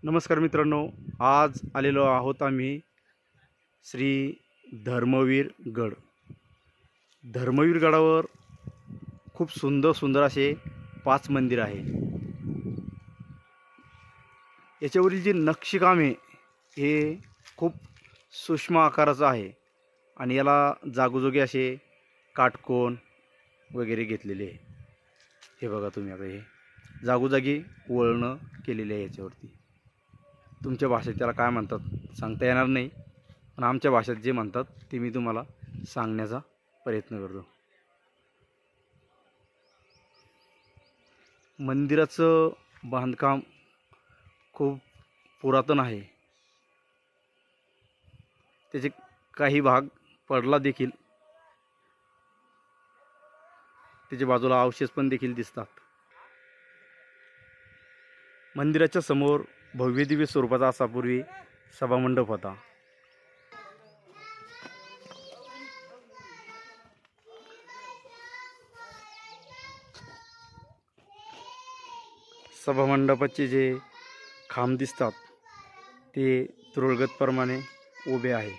नमस्कार मित्रांनो, आज आलेलो आहोत आम्ही श्री धर्मवीर गड. धर्मवीर गडावर खूप सुंदर सुंदर असे 5 मंदिर आहे. याच्यावरील जे नक्षीकाम आहे हे खूप सूक्ष्म आकाराचं आहे आणि याला जागोजागी असे काटकोन वगैरे घेतलेले आहे. हे बघा तुम्ही, आता हे जागोजागी वळणं केलेले आहे. याच्यावरती तुमच्या भाषेत त्याला काय म्हणतात सांगता येणार नाही, पण आमच्या भाषेत जे म्हणतात ते मी तुम्हाला सांगण्याचा प्रयत्न करतो. मंदिराचं बांधकाम खूप पुरातन आहे. त्याचे काही भाग पडला देखील, त्याच्या बाजूला अवशेष पण देखील दिसतात. मंदिराच्या समोर भव्य दिव्य स्वरूपाचा असा पूर्वी सभामंडप होता. सभामंडपाचे जे खांब दिसतात ते तुरळगतप्रमाणे उभे आहे.